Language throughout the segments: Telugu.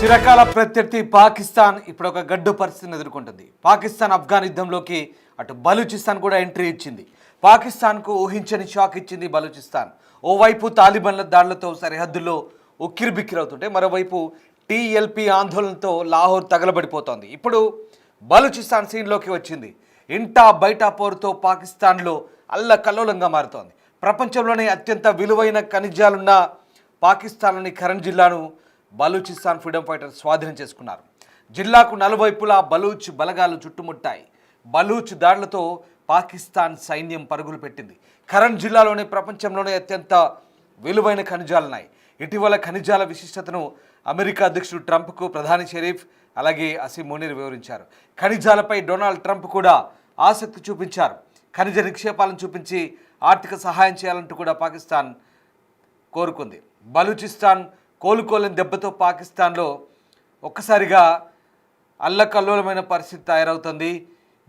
చిరకాల ప్రత్యర్థి పాకిస్తాన్ ఇప్పుడు ఒక గడ్డు పరిస్థితిని ఎదుర్కొంటుంది. పాకిస్తాన్ ఆఫ్ఘన్ యుద్ధంలోకి అటు బలూచిస్తాన్ కూడా ఎంట్రీ ఇచ్చింది. పాకిస్తాన్కు ఊహించని షాక్ ఇచ్చింది బలూచిస్తాన్. ఓవైపు తాలిబాన్ల దాడులతో సరిహద్దుల్లో ఉక్కిరిబిక్కిరవుతుంటే మరోవైపు టీఎల్పీ ఆందోళనతో లాహోర్ తగలబడిపోతోంది. ఇప్పుడు బలూచిస్తాన్ సీన్లోకి వచ్చింది. ఇంటా బయట పోరుతో పాకిస్తాన్లో అల్లకల్లోలంగా మారుతోంది. ప్రపంచంలోనే అత్యంత విలువైన ఖనిజాలున్న పాకిస్తాన్లోని ఖరన్ జిల్లాను బలూచిస్తాన్ ఫ్రీడమ్ ఫైటర్స్ స్వాధీనం చేసుకున్నారు. జిల్లాకు నలువైపులా బలూచ్ బలగాలు చుట్టుముట్టాయి. బలూచ్ దాడులతో పాకిస్తాన్ సైన్యం పరుగులు పెట్టింది. ఖరన్ జిల్లాలోని ప్రపంచంలోనే అత్యంత విలువైన ఖనిజాలున్నాయి. ఇటీవల ఖనిజాల విశిష్టతను అమెరికా అధ్యక్షుడు ట్రంప్కు ప్రధాని షరీఫ్ అలాగే అసీం మునీర్ వివరించారు. ఖనిజాలపై డొనాల్డ్ ట్రంప్ కూడా ఆసక్తి చూపించారు. ఖనిజ నిక్షేపాలను చూపించి ఆర్థిక సహాయం చేయాలంటూ కూడా పాకిస్తాన్ కోరుకుంది. బలూచిస్తాన్ కోలుకోలేని దెబ్బతో పాకిస్తాన్లో ఒక్కసారిగా అల్లకల్లోలమైన పరిస్థితి తయారవుతుంది.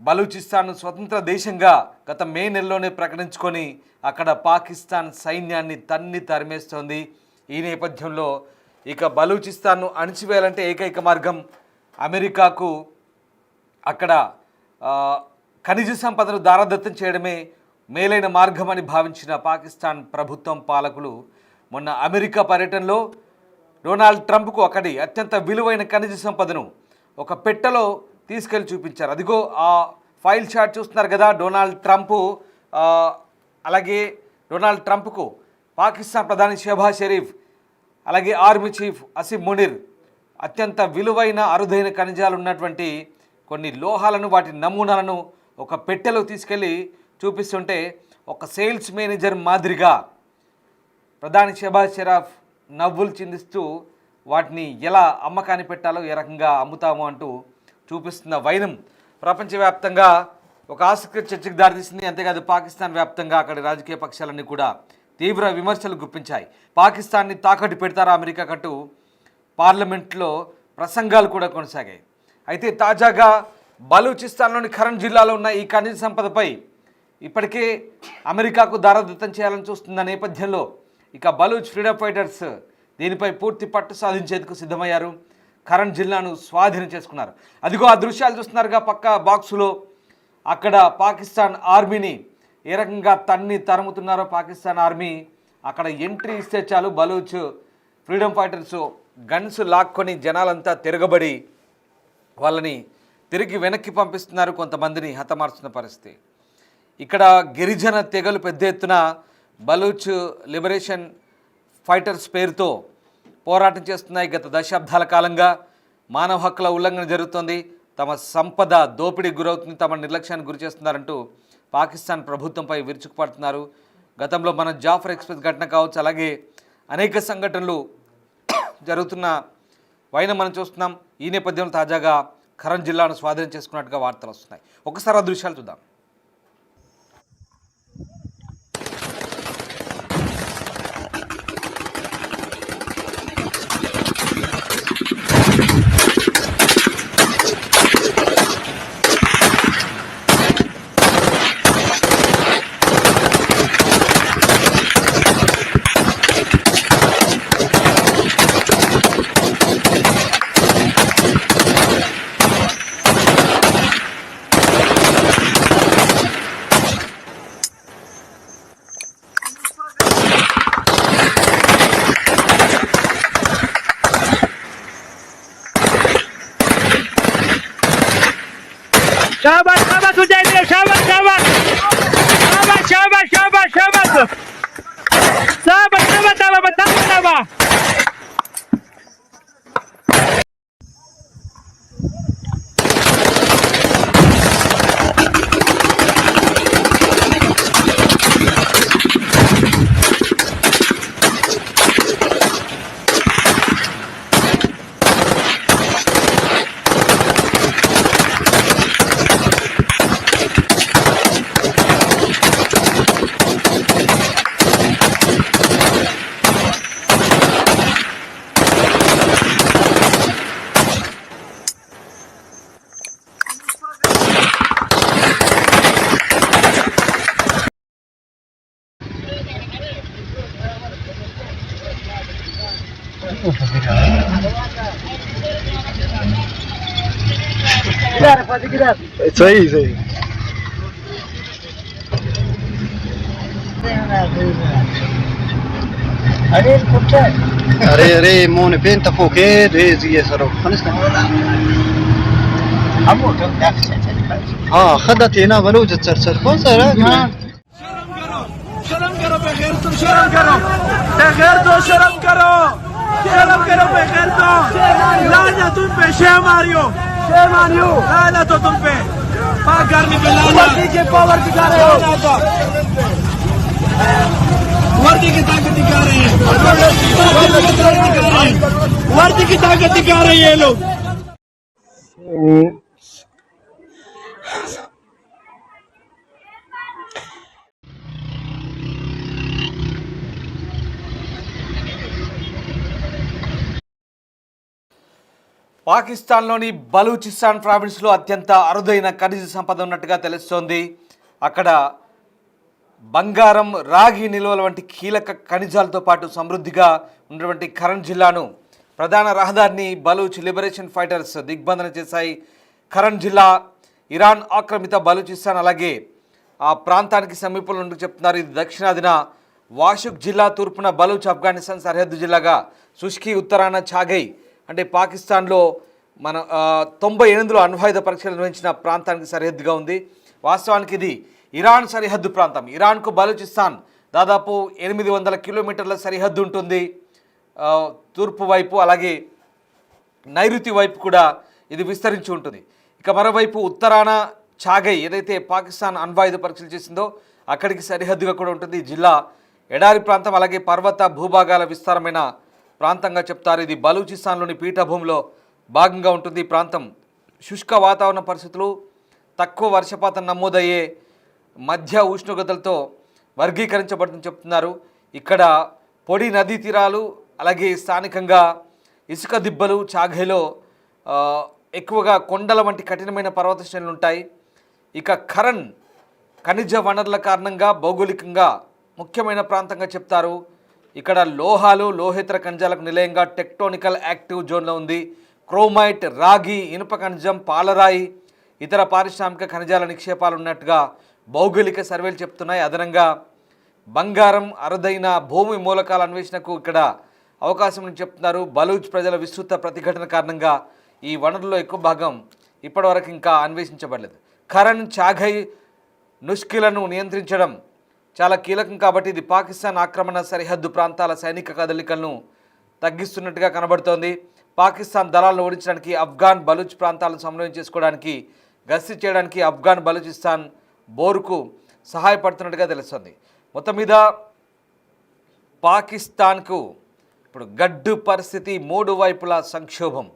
బలూచిస్తాన్ను స్వతంత్ర దేశంగా గత మే నెలలోనే ప్రకటించుకొని అక్కడ పాకిస్తాన్ సైన్యాన్ని తన్ని తరిమేస్తోంది. ఈ నేపథ్యంలో ఇక బలూచిస్తాన్ను అణిచివేయాలంటే ఏకైక మార్గం అమెరికాకు అక్కడ ఖనిజ సంపదను దారాదత్తం చేయడమే మేలైన మార్గమని భావించిన పాకిస్తాన్ ప్రభుత్వం పాలకులు మొన్న అమెరికా పర్యటనలో డొనాల్డ్ ట్రంప్కు అక్కడి అత్యంత విలువైన ఖనిజ సంపదను ఒక పెట్టెలో తీసుకెళ్లి చూపించారు. అదిగో ఆ ఫైల్ షాట్ చూస్తున్నారు కదా. డొనాల్డ్ ట్రంప్కు పాకిస్తాన్ ప్రధాని షెహబాజ్ షరీఫ్ అలాగే ఆర్మీ చీఫ్ అసీం మునీర్ అత్యంత విలువైన అరుదైన ఖనిజాలు ఉన్నటువంటి కొన్ని లోహాలను వాటి నమూనాలను ఒక పెట్టెలో తీసుకెళ్ళి చూపిస్తుంటే ఒక సేల్స్ మేనేజర్ మాదిరిగా ప్రధాని షెహబాజ్ షరీఫ్ నవ్వులు చిందిస్తూ వాటిని ఎలా అమ్మకాన్ని పెట్టాలో ఏ రకంగా అమ్ముతామో అంటూ చూపిస్తున్న వైనం ప్రపంచవ్యాప్తంగా ఒక ఆసక్తి చర్చకు దారితీసింది. అంతేకాదు పాకిస్తాన్ వ్యాప్తంగా అక్కడి రాజకీయ పక్షాలన్నీ కూడా తీవ్ర విమర్శలు గుప్పించాయి. పాకిస్తాన్ని తాకట్టు పెడతారా అమెరికా కంటూ పార్లమెంట్లో ప్రసంగాలు కూడా కొనసాగాయి. అయితే తాజాగా బలూచిస్తాన్లోని ఖరన్ జిల్లాలో ఉన్న ఈ ఖనిజ సంపదపై ఇప్పటికే అమెరికాకు దారాదత్తం చేయాలని చూస్తున్న నేపథ్యంలో ఇక బలూచ్ ఫ్రీడమ్ ఫైటర్స్ దీనిపై పూర్తి పట్టు సాధించేందుకు సిద్ధమయ్యారు. ఖరన్ జిల్లాను స్వాధీనం చేసుకున్నారు. అదిగో ఆ దృశ్యాలు చూస్తున్నారుగా పక్క బాక్సులో. అక్కడ పాకిస్తాన్ ఆర్మీని ఏ రకంగా తన్ని తరుముతున్నారో పాకిస్తాన్ ఆర్మీ అక్కడ ఎంట్రీ ఇస్తే చాలు బలూచ్ ఫ్రీడమ్ ఫైటర్స్ గన్స్ లాక్కొని జనాలంతా తిరగబడి వాళ్ళని తిరిగి వెనక్కి పంపిస్తున్నారు. కొంతమందిని హతమార్చున్న పరిస్థితి. ఇక్కడ గిరిజన తెగలు పెద్ద ఎత్తున బలూచ్ లిబరేషన్ ఫైటర్స్ పేరుతో పోరాటం చేస్తున్నాయి. గత దశాబ్దాల కాలంగా మానవ హక్కుల ఉల్లంఘన జరుగుతోంది. తమ సంపద దోపిడీకి గురవుతుంది, తమ నిర్లక్ష్యానికి గురి చేస్తున్నారంటూ పాకిస్తాన్ ప్రభుత్వంపై విరుచుకుపడుతున్నారు. గతంలో మన జాఫర్ ఎక్స్ప్రెస్ ఘటన కావచ్చు, అలాగే అనేక సంఘటనలు జరుగుతున్న వైనం మనం చూస్తున్నాం. ఈ నేపథ్యంలో తాజాగా ఖరన్ జిల్లాను స్వాధీనం చేసుకున్నట్టుగా వార్తలు వస్తున్నాయి. ఒకసారి ఆ దృశ్యాలు చూద్దాం. शाबाश शाबाश उजाइर शाबाश शाबाश शाबाश शाबाश शाबाश शाबाश शाबाश शाबाश शाबाश सही सही अरे अरे मोने पेंta foke rezi saro خلصنا हाँ خدت هنا بلوج تسرسر कौन सा है शर्म करो बगैर तुम शर्म करो बगैर तो शर्म करो बगैर तो लाना तुम पे शेमारियो लाना तो तुम पे पाकर निकला के पावर दिखा रहे हो वर्दी की ताकत दिखा रहे हैं वर्दी की ताकत दिखा रहे हैं ये लोग పాకిస్తాన్లోని బలూచిస్తాన్ ప్రావిన్స్లో అత్యంత అరుదైన ఖనిజ సంపద ఉన్నట్టుగా తెలుస్తోంది. అక్కడ బంగారం, రాగి నిల్వల వంటి కీలక ఖనిజాలతో పాటు సమృద్ధిగా ఉన్నటువంటి ఖరన్ జిల్లాను ప్రధాన రహదారిని బలూచ్ లిబరేషన్ ఫైటర్స్ దిగ్బంధన చేశాయి. ఖరన్ జిల్లా ఇరాన్ ఆక్రమిత బలూచిస్తాన్ అలాగే ఆ ప్రాంతానికి సమీపంలో ఉంటూ చెప్తున్నారు. ఇది దక్షిణాదిన వాషుక్ జిల్లా, తూర్పున బలూచ్ ఆఫ్ఘనిస్తాన్ సరిహద్దు జిల్లాగా, సుష్కి ఉత్తరాన చాగై అంటే పాకిస్తాన్లో మన 98లో అణ్వాయుధ పరీక్షలు నిర్వహించిన ప్రాంతానికి సరిహద్దుగా ఉంది. వాస్తవానికి ఇది ఇరాన్ సరిహద్దు ప్రాంతం. ఇరాన్కు బలూచిస్తాన్ దాదాపు 800 కిలోమీటర్ల సరిహద్దు ఉంటుంది తూర్పు వైపు, అలాగే నైరుతి వైపు కూడా ఇది విస్తరించి ఉంటుంది. ఇక మరోవైపు ఉత్తరాన చాగై ఏదైతే పాకిస్తాన్ అణ్వాయుధ పరీక్షలు చేసిందో అక్కడికి సరిహద్దుగా కూడా ఉంటుంది. ఈ జిల్లా ఎడారి ప్రాంతం అలాగే పర్వత భూభాగాల విస్తారమైన ప్రాంతంగా చెప్తారు. ఇది బలూచిస్తాన్లోని పీఠభూమిలో భాగంగా ఉంటుంది. ఈ ప్రాంతం శుష్క వాతావరణ పరిస్థితులు, తక్కువ వర్షపాతం నమోదయ్యే మధ్య ఉష్ణోగ్రతలతో వర్గీకరించబడుతుందని చెప్తున్నారు. ఇక్కడ పొడి నదీ తీరాలు అలాగే స్థానికంగా ఇసుక దిబ్బలు, చాగైలో ఎక్కువగా కొండల వంటి కఠినమైన పర్వత శ్రేణులు ఉంటాయి. ఇక ఖరన్ ఖనిజ వనరుల కారణంగా భౌగోళికంగా ముఖ్యమైన ప్రాంతంగా చెప్తారు. ఇక్కడ లోహాలు, లోహేతర ఖనిజాలకు నిలయంగా టెక్టోనికల్ యాక్టివ్ జోన్లో ఉంది. క్రోమైట్, రాగి, ఇనుప ఖనిజం, పాలరాయి, ఇతర పారిశ్రామిక ఖనిజాల నిక్షేపాలు ఉన్నట్టుగా భౌగోళిక సర్వేలు చెప్తున్నాయి. అదనంగా బంగారం, అరుదైన భూమి మూలకాల అన్వేషణకు ఇక్కడ అవకాశం అని చెప్తున్నారు. బలూచ్ ప్రజల విస్తృత ప్రతిఘటన కారణంగా ఈ వనరుల్లో ఎక్కువ భాగం ఇప్పటివరకు ఇంకా అన్వేషించబడలేదు. ఖరన్, చాగై, నుష్కిలను నియంత్రించడం చాలా కీలకం కాబట్టి ఇది పాకిస్తాన్ ఆక్రమణ సరిహద్దు ప్రాంతాల సైనిక కదలికలను తగ్గిస్తున్నట్టుగా కనబడుతోంది. పాకిస్తాన్ దళాలను ఓడించడానికి ఆఫ్ఘాన్ బలూచ్ ప్రాంతాలను సమన్వయం చేసుకోవడానికి, గస్తీ చేయడానికి ఆఫ్ఘాన్ బలూచిస్తాన్ బోరుకు సహాయపడుతున్నట్టుగా తెలుస్తుంది. మొత్తం మీద పాకిస్తాన్కు ఇప్పుడు గడ్డు పరిస్థితి, 3 వైపులా సంక్షోభం,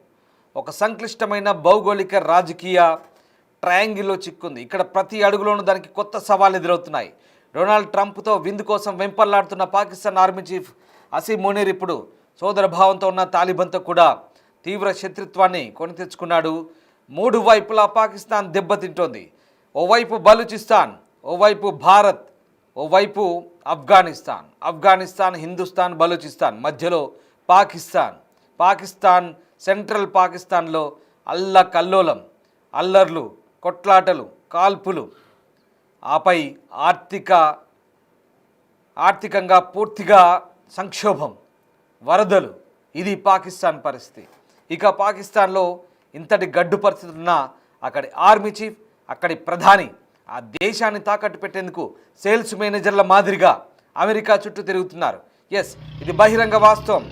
ఒక సంక్లిష్టమైన భౌగోళిక రాజకీయ ట్రయాంగిల్లో చిక్కుంది. ఇక్కడ ప్రతి అడుగులోనూ దానికి కొత్త సవాళ్ళు ఎదురవుతున్నాయి. డొనాల్డ్ ట్రంప్తో విందు కోసం వెంపర్లాడుతున్న పాకిస్తాన్ ఆర్మీ చీఫ్ అసీం మునీర్ ఇప్పుడు సోదర భావంతో ఉన్న తాలిబాన్తో కూడా తీవ్ర శత్రుత్వాన్ని కొని తెచ్చుకున్నాడు. 3 వైపులా పాకిస్తాన్ దెబ్బతింటోంది. ఓవైపు బలూచిస్తాన్, ఓవైపు భారత్, ఓవైపు ఆఫ్ఘనిస్తాన్, హిందుస్థాన్, బలూచిస్తాన్, మధ్యలో పాకిస్తాన్ సెంట్రల్ పాకిస్తాన్లో అల్లకల్లోలం, అల్లర్లు, కొట్లాటలు, కాల్పులు, ఆపై ఆర్థికంగా పూర్తిగా సంక్షోభం, వరదలు. ఇది పాకిస్తాన్ పరిస్థితి. ఇక పాకిస్తాన్లో ఇంతటి గడ్డు పరిస్థితి ఉన్నా అక్కడి ఆర్మీ చీఫ్, అక్కడి ప్రధాని ఆ దేశాన్ని తాకట్టు పెట్టేందుకు సేల్స్ మేనేజర్ల మాదిరిగా అమెరికా చుట్టూ తిరుగుతున్నారు. ఎస్, ఇది బహిరంగ వాస్తవం.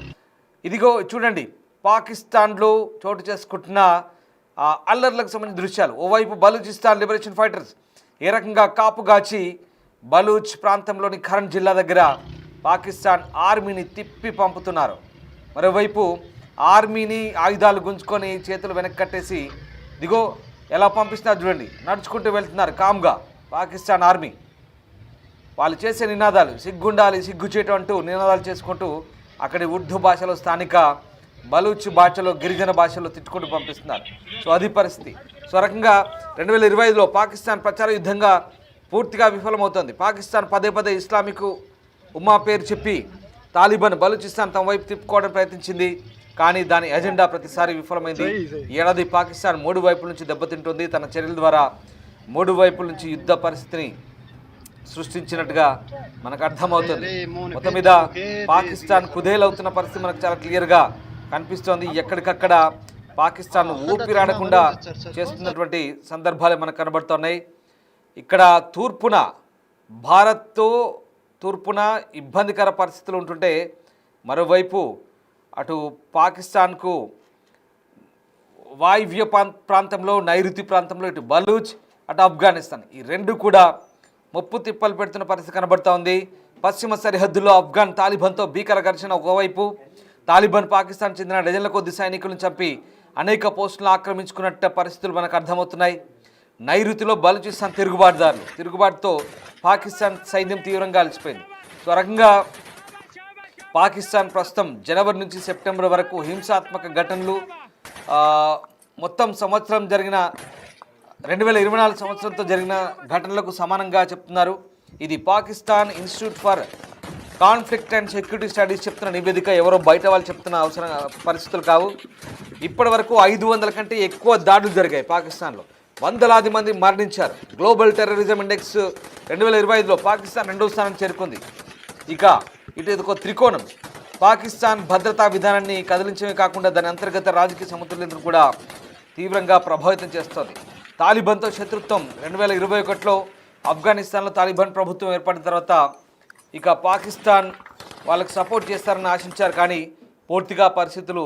ఇదిగో చూడండి, పాకిస్తాన్లో చోటు చేసుకుంటున్న అల్లర్లకు సంబంధించిన దృశ్యాలు. ఓవైపు బలూచిస్తాన్ లిబరేషన్ ఫైటర్స్ ఏ రకంగా కాపుగాచి బలూచ్ ప్రాంతంలోని ఖరన్ జిల్లా దగ్గర పాకిస్తాన్ ఆర్మీని తిప్పి పంపుతున్నారు. మరోవైపు ఆర్మీని ఆయుధాలు గుంజుకొని చేతులు వెనక్కి కట్టేసి దిగో ఎలా పంపిస్తున్నారు చూడండి, నడుచుకుంటూ వెళ్తున్నారు కామ్గా పాకిస్తాన్ ఆర్మీ. వాళ్ళు చేసే నినాదాలు సిగ్గుండాలి, సిగ్గుచేటు అంటూ నినాదాలు చేసుకుంటూ అక్కడి ఉర్దూ భాషలో, స్థానిక బలూచ్ భాషలో, గిరిజన భాషలో తిట్టుకుంటూ పంపిస్తున్నారు. సో అది పరిస్థితి. సో రకంగా 2025లో పాకిస్తాన్ ప్రచార యుద్ధంగా పూర్తిగా విఫలమవుతోంది. పాకిస్తాన్ పదే ఇస్లామిక్ ఉమ్మా పేరు చెప్పి తాలిబాన్ బలూచిస్తాన్ తమ వైపు తిప్పుకోవడం ప్రయత్నించింది, కానీ దాని ఎజెండా ప్రతిసారి విఫలమైంది. ఏడాది పాకిస్తాన్ 3 వైపుల నుంచి దెబ్బతింటుంది. తన చర్యల ద్వారా 3 వైపుల నుంచి యుద్ధ పరిస్థితిని సృష్టించినట్టుగా మనకు అర్థమవుతుంది. మొత్తం మీద పాకిస్తాన్ కుదేలవుతున్న పరిస్థితి మనకు చాలా క్లియర్గా కనిపిస్తోంది. ఎక్కడికక్కడ పాకిస్తాన్ ఊపిరాడకుండా చేస్తున్నటువంటి సందర్భాలే మనకు కనబడుతున్నాయి. ఇక్కడ తూర్పున ఇబ్బందికర పరిస్థితులు ఉంటుంటే, మరోవైపు అటు పాకిస్తాన్కు వాయువ్య ప్రాంతంలో, నైరుతి ప్రాంతంలో ఇటు బలూచ్, అటు ఆఫ్ఘనిస్తాన్, ఈ రెండు కూడా ముప్పు తిప్పలు పెడుతున్న పరిస్థితి కనబడుతూ ఉంది. పశ్చిమ సరిహద్దులో ఆఫ్ఘన్ తాలిబాన్తో భీకర ఘర్షణ ఒకవైపు, తాలిబాన్ పాకిస్తాన్ చెందిన డజన్ల కొద్ది సైనికులను చంపి అనేక పోస్టులను ఆక్రమించుకున్నట్టు పరిస్థితులు మనకు అర్థమవుతున్నాయి. నైరుతిలో బలూచిస్తాన్ తిరుగుబాటుతో పాకిస్తాన్ సైన్యం తీవ్రంగా అలసిపోయింది. సో రకంగా పాకిస్తాన్ ప్రస్తుతం జనవరి నుంచి సెప్టెంబర్ వరకు హింసాత్మక ఘటనలు, మొత్తం సంవత్సరం జరిగిన 2024 సంవత్సరంతో జరిగిన ఘటనలకు సమానంగా చెప్తున్నారు. ఇది Pakistan institute for conflict and security studies చెప్తున్న నివేదిక, ఎవరో బయట వాళ్ళు చెప్తున్న పరిస్థితులు కావు. ఇప్పటి వరకు 500 కంటే ఎక్కువ దాడులు జరిగాయి పాకిస్తాన్లో, వందలాది మంది మరణించారు. గ్లోబల్ టెర్రరిజం ఇండెక్స్ 2025లో పాకిస్తాన్ 2వ స్థానానికి చేరుకుంది. ఇక ఇటు ఒక త్రికోణం పాకిస్తాన్ భద్రతా విధానాన్ని కదిలించడమే కాకుండా దాని అంతర్గత రాజకీయ సమతుల్యతను కూడా తీవ్రంగా ప్రభావితం చేస్తోంది. తాలిబాన్తో శత్రుత్వం 2021లో ఆఫ్ఘనిస్తాన్లో తాలిబాన్ ప్రభుత్వం ఏర్పడిన తర్వాత ఇక పాకిస్తాన్ వాళ్ళకి సపోర్ట్ చేస్తారని ఆశించారు, కానీ పూర్తిగా పరిస్థితులు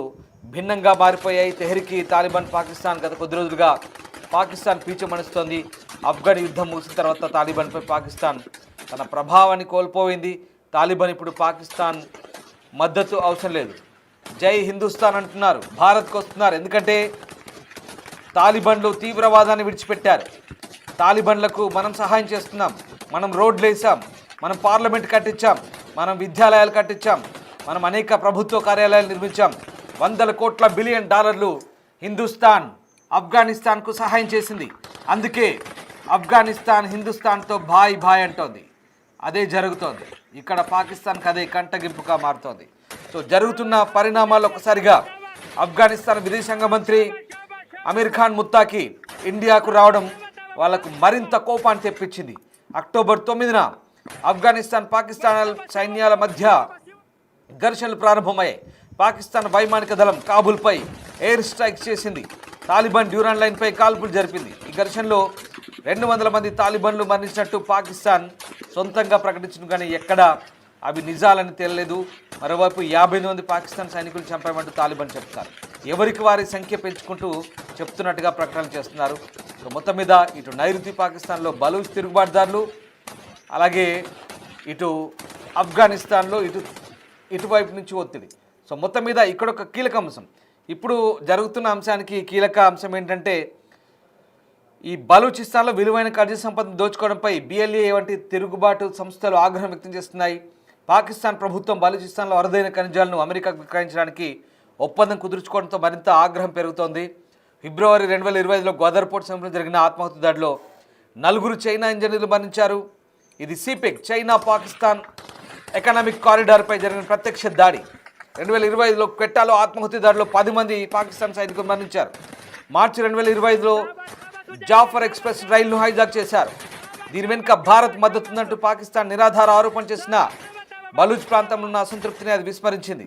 భిన్నంగా మారిపోయాయి. తెహ్రీకి తాలిబాన్ పాకిస్తాన్ గత కొద్ది రోజులుగా పాకిస్తాన్ పీచమణిస్తోంది. ఆఫ్ఘన్ యుద్ధం ముగిసిన తర్వాత తాలిబాన్పై పాకిస్తాన్ తన ప్రభావాన్ని కోల్పోయింది. తాలిబాన్ ఇప్పుడు పాకిస్తాన్ మద్దతు అవసరం లేదు, జై హిందుస్థాన్ అంటున్నారు, భారత్కు వస్తున్నారు. ఎందుకంటే తాలిబాన్లు తీవ్రవాదాన్ని విడిచిపెట్టారు. తాలిబాన్లకు మనం సహాయం చేస్తున్నాం, మనం రోడ్లు వేసాం, మనం పార్లమెంట్ కట్టించాం, మనం విద్యాలయాలు కట్టించాం, మనం అనేక ప్రభుత్వ కార్యాలయాలు నిర్మించాం. $100 బిలియన్ హిందుస్థాన్ ఆఫ్ఘనిస్తాన్కు సహాయం చేసింది. అందుకే ఆఫ్ఘనిస్తాన్ హిందుస్థాన్తో భాయ్ భాయ్ అంటోంది. అదే జరుగుతోంది ఇక్కడ. పాకిస్తాన్కి అదే కంటగింపుగా మారుతోంది. సో జరుగుతున్న పరిణామాలు ఒక్కసారిగా ఆఫ్ఘనిస్తాన్ విదేశాంగ మంత్రి అమీర్ ఖాన్ ముత్తాకి ఇండియాకు రావడం వాళ్లకు మరింత కోపాన్ని తెప్పించింది. అక్టోబర్ 9న ఆఫ్ఘనిస్తాన్ పాకిస్తాన్ సైన్యాల మధ్య ఘర్షణలు ప్రారంభమయ్యాయి. పాకిస్తాన్ వైమానిక దళం కాబూల్పై ఎయిర్ స్ట్రైక్ చేసింది. తాలిబాన్ డ్యూరాన్ లైన్పై కాల్పులు జరిపింది. ఈ ఘర్షణలో 200 మంది తాలిబాన్లు మరణించినట్టు పాకిస్తాన్ సొంతంగా ప్రకటించిన, కానీ ఎక్కడ అవి నిజాలని తేలలేదు. మరోవైపు 58 మంది పాకిస్తాన్ సైనికులు చంపామంటూ తాలిబాన్ చెప్తారు. ఎవరికి వారి సంఖ్య పెంచుకుంటూ చెప్తున్నట్టుగా ప్రకటనలు చేస్తున్నారు. సో మొత్తం మీద ఇటు నైరుతి పాకిస్తాన్లో బలూచ్ తిరుగుబాటుదారులు, అలాగే ఇటు ఆఫ్ఘనిస్తాన్లో ఇటువైపు నుంచి ఒత్తిడి. సో మొత్తం మీద ఇక్కడ ఒక కీలక అంశం, ఇప్పుడు జరుగుతున్న అంశానికి కీలక అంశం ఏంటంటే, ఈ బలూచిస్తాన్లో విలువైన ఖనిజ సంపదను దోచుకోవడంపై BLA వంటి తిరుగుబాటు సంస్థలు ఆగ్రహం వ్యక్తం చేస్తున్నాయి. పాకిస్తాన్ ప్రభుత్వం బలూచిస్తాన్లో అరుదైన ఖనిజాలను అమెరికాకు విక్రయించడానికి ఒప్పందం కుదుర్చుకోవడంతో మరింత ఆగ్రహం పెరుగుతోంది. ఫిబ్రవరి 2025లో గ్వాదర్ పోర్ట్ సమీపంలో జరిగిన ఆత్మాహుతి దాడిలో 4 చైనా ఇంజనీర్లు మరణించారు. ఇది CPEC చైనా పాకిస్తాన్ ఎకనామిక్ కారిడార్పై జరిగిన ప్రత్యక్ష దాడి. 2025లో క్వెట్టాలో ఆత్మాహుతి దాడిలో 10 మంది పాకిస్తాన్ సైనికులు మరణించారు. మార్చి 2025లో జాఫర్ ఎక్స్ప్రెస్ రైలును హైజాక్ చేశారు. దీని వెనుక భారత్ మద్దతుందంటూ పాకిస్తాన్ నిరాధార ఆరోపణ చేసిన బలూచ్ ప్రాంతంలో ఉన్న అసంతృప్తిని అది విస్మరించింది.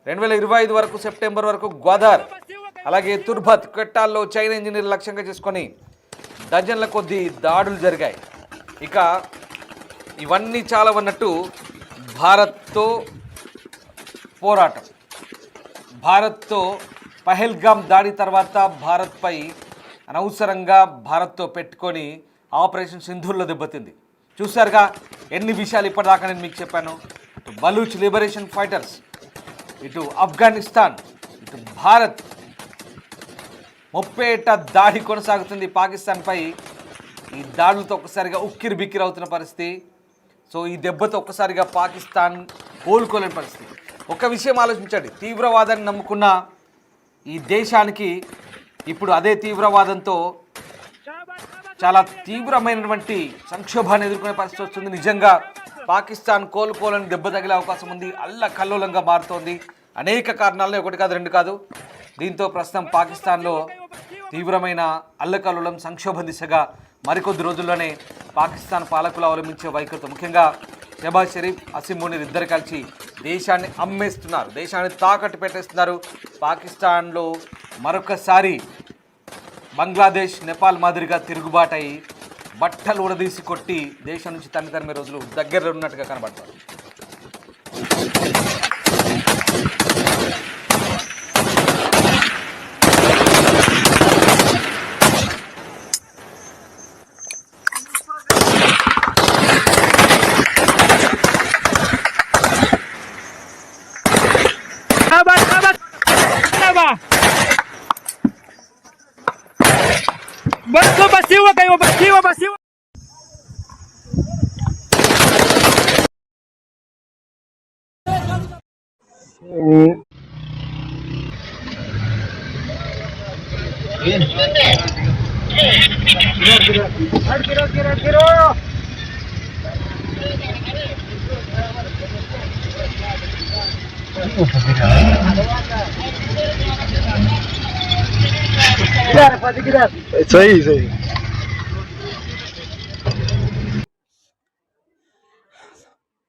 2025 వరకు సెప్టెంబర్ వరకు గ్వాదర్, అలాగే తుర్భత్, క్వెట్టాల్లో చైనా ఇంజనీర్లు లక్ష్యంగా చేసుకొని డజన్ల కొద్దీ దాడులు జరిగాయి. ఇక ఇవన్నీ చాలా ఉన్నట్టు భారత్తో పోరాటం, భారత్తో పహల్గామ్ దాడి తర్వాత భారత్పై అనవసరంగా భారత్తో పెట్టుకొని ఆపరేషన్ సింధూర్లో దెబ్బతింది. చూసారుగా ఎన్ని విషయాలు ఇప్పటిదాకా నేను మీకు చెప్పాను. ఇటు బలూచ్ లిబరేషన్ ఫైటర్స్, ఇటు ఆఫ్ఘనిస్తాన్, ఇటు భారత్, 30 ఏట దాడి కొనసాగుతుంది పాకిస్తాన్పై. ఈ దాడులతో ఒక్కసారిగా ఉక్కిరి బిక్కిరి అవుతున్న పరిస్థితి. సో ఈ దెబ్బతో ఒక్కసారిగా పాకిస్తాన్ కోలుకోలేని పరిస్థితి. ఒక విషయం ఆలోచించండి, తీవ్రవాదాన్ని నమ్ముకున్న ఈ దేశానికి ఇప్పుడు అదే తీవ్రవాదంతో చాలా తీవ్రమైనటువంటి సంక్షోభాన్ని ఎదుర్కొనే పరిస్థితి వస్తుంది. నిజంగా పాకిస్తాన్ కోలుకోలని దెబ్బ తగిలే అవకాశం ఉంది. అల్లకల్లోలంగా మారుతోంది. అనేక కారణాలనే, ఒకటి కాదు రెండు కాదు. దీంతో ప్రస్తుతం పాకిస్తాన్లో తీవ్రమైన అల్లకల్లోలం సంక్షోభ దిశగా మరికొద్ది రోజుల్లోనే పాకిస్తాన్ పాలకులు అవలంబించే వైఖరితో, ముఖ్యంగా షెహబాజ్ షరీఫ్, అసీం మునీర్ ఇద్దరు కలిసి దేశాన్ని అమ్మేస్తున్నారు, దేశాన్ని తాకట్టు పెట్టేస్తున్నారు. పాకిస్తాన్లో మరొకసారి బంగ్లాదేశ్, నేపాల్ మాదిరిగా తిరుగుబాటై బట్టలు ఉడదీసి కొట్టి దేశం నుంచి తరిమే రోజులు దగ్గరలో ఉన్నట్టుగా కనబడతారు. Basiwa kayo, basiwa. सही सही